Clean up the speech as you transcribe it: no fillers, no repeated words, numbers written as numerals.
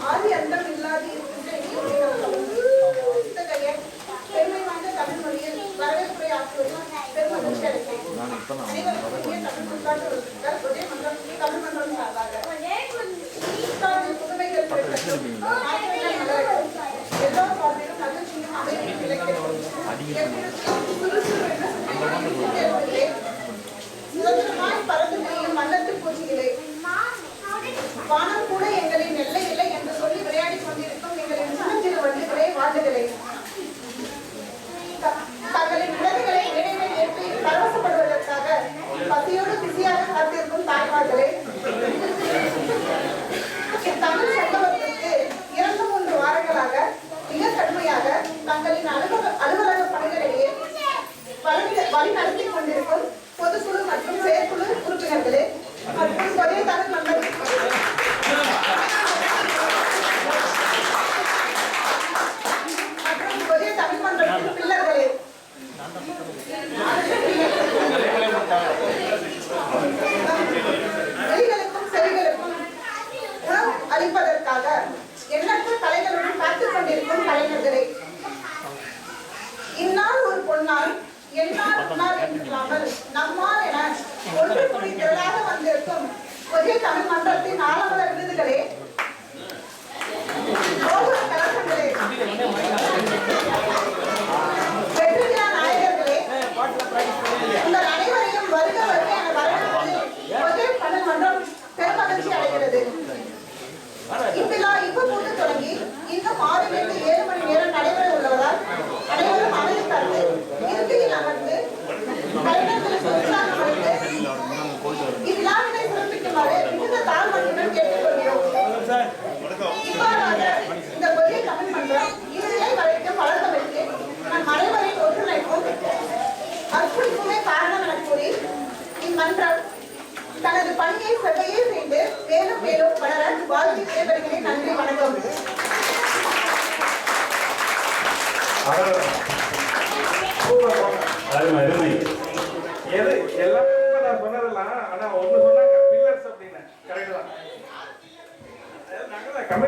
ஆதி அண்டம் இல்லாது பெருமை வாய்ந்த தமிழ் மொழியில் வரவேற்புரை ஆற்றுவது பெரும் மகிழ்ச்சி அடைகிறேன். தமிழ் மன்றம் சார்பாக புதுமைகள் எல்லா பாடலும் மகிழ்ச்சியும் அமைதியும் விளக்கிறது. சுதந்திரமாய் பறந்து திரியும் வண்ணத்து பூச்சிகளே, வானம் கூட எங்களின் எல்லை இல்லை என்று சொல்லி விளையாடி கொண்டிருக்கும் எங்களின் சின்னஞ்சிறு வண்டுகளே, வாண்டுகளே, தங்களின் விலங்குகளை இடையிலே ஏற்றி பரவசப்படுவதற்காக பசியோடு பிசியாக காத்திருக்கும் தாய்மார்களே, தமிழ் சங்கமத்திற்கு 2-3 வாரங்களாக மிக கடுமையாக தங்களின் அலுவலக பணிகளிடையே வழி நடத்தி கொண்டிருக்கும் பொதுக்குழு மற்றும் செயற்குழு உறுப்பினர்களே மற்றும் ஒரே தமிழ் மன்றம் மற்றும் ஒரே தமிழ் மன்றத்தின் பிள்ளர்களே, வெளிகளுக்கும் செவிகளுக்கும் உணவு அளிப்பதற்காக எண்ணற்ற கலைகளுடன் காத்துக் கொண்டிருக்கும் கலைஞர்களே, இந்நாள் ஒரு பொன்னாள் என்னால் முன்னால் என்றில்லாமல் நம்மால் என ஒன்று கூடி திரளாக வந்திருக்கும் ஒரே தமிழ் மன்றத்தின் ஆலமர விருதுகளே, கோபுர கலசங்களே, வெற்றி விழா நாயகர்களே, உங்கள் அனைவரையும் வருக வருக என வரவேற்பதில் ஒரே தமிழ் மன்றம் பெருமகிழ்ச்சி அடைகிறது. இவ்விழா இப்போது தொடங்கி இன்னும் 6 to 7 மணி நேரம் நடைபெற உள்ளதால் அனைவரும் அமைதி காத்து இருக்கையில் அமர்ந்து கலைஞர்களுக்கு உற்சாகம் அளித்து இவ்விழாவினை சிறப்பிக்குமாறு மிகுந்த தாழ்மையுடன் கேட்டுக்கொள்கிறோம். இவ்வாறாக இந்த ஒரே தமிழ் மன்றம் இறுதியை வரைக்கும் வளர்ந்தமைக்கு நம் அனைவரின் ஒற்றுழைப்பும் அர்ப்பணிப்புமே காரணம் என கூறி இம்மன்றம் தனது பணியை செவ்வையே செய்து மேலும் மேலும் வளர வாழ்த்து விடைபெறுகிறேன். நன்றி, வணக்கம். அருமை